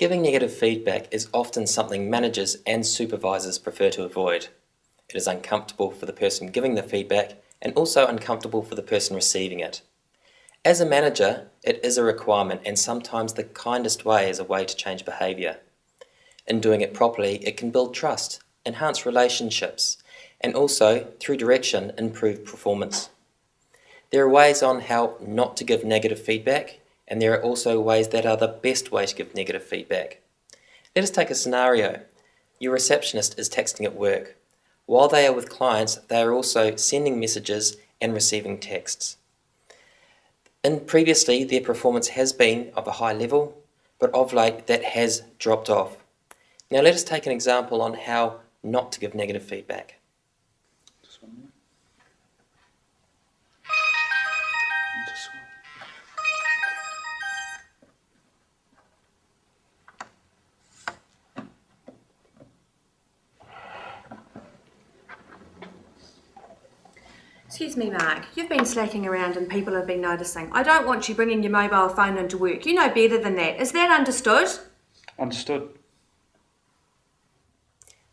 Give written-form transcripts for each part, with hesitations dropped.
Giving negative feedback is often something managers and supervisors prefer to avoid. It is uncomfortable for the person giving the feedback and also uncomfortable for the person receiving it. As a manager, it is a requirement, and sometimes the kindest way is a way to change behaviour. In doing it properly, it can build trust, enhance relationships, and also, through direction, improve performance. There are ways on how not to give negative feedback, and there are also ways that are the best way to give negative feedback. Let us take a scenario. Your receptionist is texting at work. While they are with clients, they are also sending messages and receiving texts. And previously, their performance has been of a high level, but of late that has dropped off. Now let us take an example on how not to give negative feedback. Just one minute. Excuse me, Mark. You've been slacking around and people have been noticing. I don't want you bringing your mobile phone into work. You know better than that. Is that understood? Understood.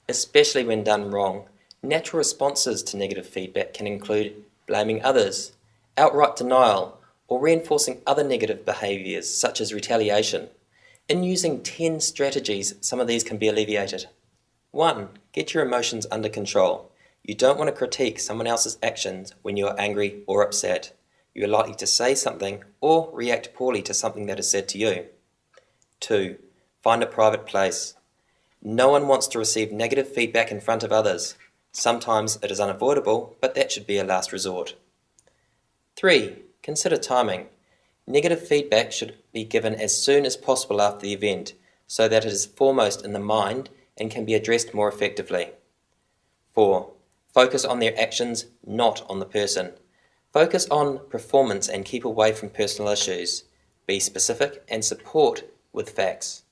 Especially when done wrong, natural responses to negative feedback can include blaming others, outright denial, or reinforcing other negative behaviours such as retaliation. In using 10 strategies, some of these can be alleviated. 1. Get your emotions under control. You don't want to critique someone else's actions when you are angry or upset. You are likely to say something or react poorly to something that is said to you. 2. Find a private place. No one wants to receive negative feedback in front of others. Sometimes it is unavoidable, but that should be a last resort. 3. Consider timing. Negative feedback should be given as soon as possible after the event, so that it is foremost in the mind and can be addressed more effectively. 4. Focus on their actions, not on the person. Focus on performance and keep away from personal issues. Be specific and support with facts.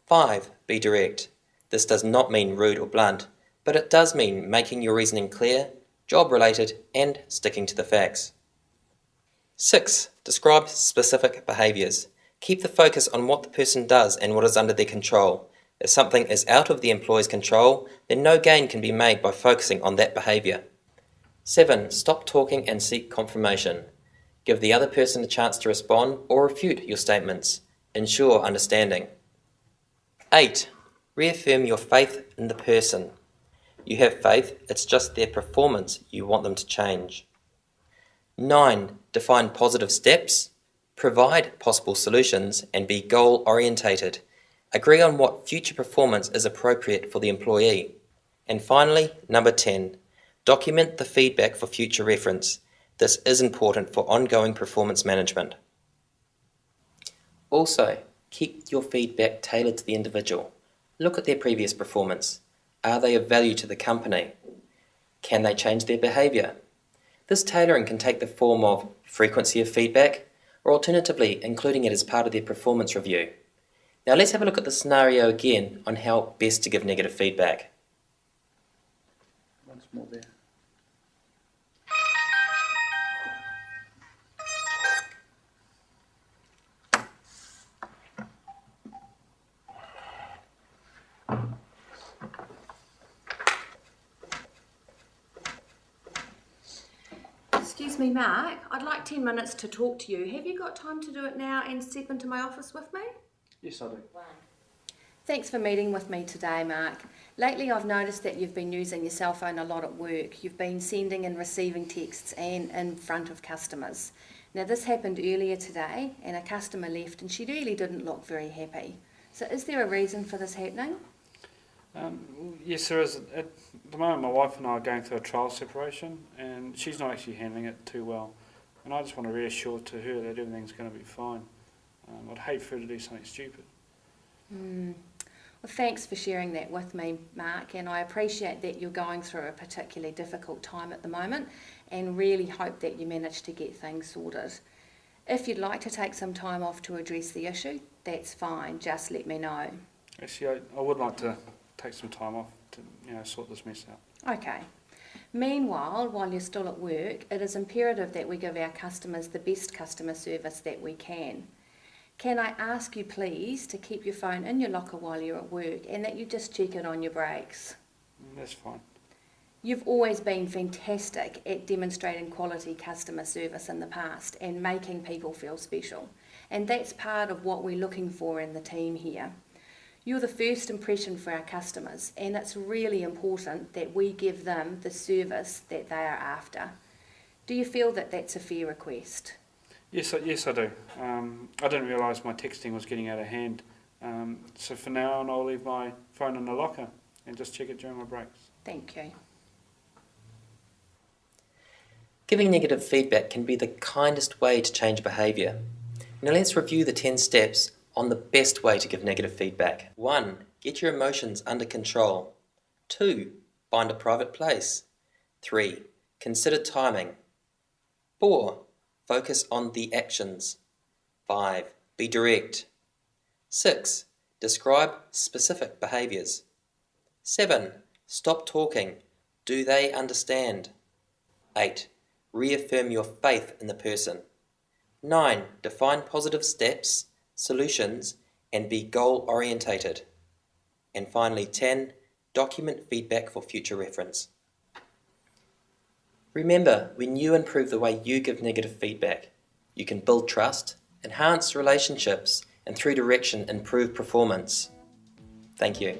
5. Be direct. This does not mean rude or blunt, but it does mean making your reasoning clear, job-related, and sticking to the facts. 6. Describe specific behaviours. Keep the focus on what the person does and what is under their control. If something is out of the employee's control, then no gain can be made by focusing on that behaviour. 7. Stop talking and seek confirmation. Give the other person a chance to respond or refute your statements. Ensure understanding. 8. Reaffirm your faith in the person. You have faith, it's just their performance you want them to change. 9. Define positive steps. Provide possible solutions and be goal-orientated. Agree on what future performance is appropriate for the employee. And finally, number 10. Document the feedback for future reference. This is important for ongoing performance management. Also, keep your feedback tailored to the individual. Look at their previous performance. Are they of value to the company? Can they change their behaviour? This tailoring can take the form of frequency of feedback, or alternatively, including it as part of their performance review. Now let's have a look at the scenario again on how best to give negative feedback. Once more there. Excuse me, Mark. I'd like 10 minutes to talk to you. Have you got time to do it now and step into my office with me? Yes, I do. Thanks for meeting with me today, Mark. Lately I've noticed that you've been using your cell phone a lot at work. You've been sending and receiving texts and in front of customers. Now this happened earlier today and a customer left and she really didn't look very happy. So is there a reason for this happening? Yes, there is. At the moment, my wife and I are going through a trial separation, and she's not actually handling it too well. And I just want to reassure to her that everything's going to be fine. I'd hate for her to do something stupid. Well, thanks for sharing that with me, Mark, and I appreciate that you're going through a particularly difficult time at the moment and really hope that you manage to get things sorted. If you'd like to take some time off to address the issue, that's fine, just let me know. Actually, I would like to take some time off to sort this mess out. Okay. Meanwhile, while you're still at work, it is imperative that we give our customers the best customer service that we can. Can I ask you please to keep your phone in your locker while you're at work and that you just check it on your breaks? That's fine. You've always been fantastic at demonstrating quality customer service in the past and making people feel special. And that's part of what we're looking for in the team here. You're the first impression for our customers, and it's really important that we give them the service that they are after. Do you feel that that's a fair request? Yes, I do. I didn't realise my texting was getting out of hand. So for now on, I'll leave my phone in the locker and just check it during my breaks. Thank you. Giving negative feedback can be the kindest way to change behaviour. Now let's review the 10 steps on the best way to give negative feedback. 1. Get your emotions under control. 2. Find a private place. 3. Consider timing. 4. Focus on the actions. 5. Be direct. 6. Describe specific behaviours. 7. Stop talking. Do they understand? 8. Reaffirm your faith in the person. 9. Define positive steps, solutions, and be goal-orientated. And finally, 10. Document feedback for future reference. Remember, when you improve the way you give negative feedback, you can build trust, enhance relationships, and through direction, improve performance. Thank you.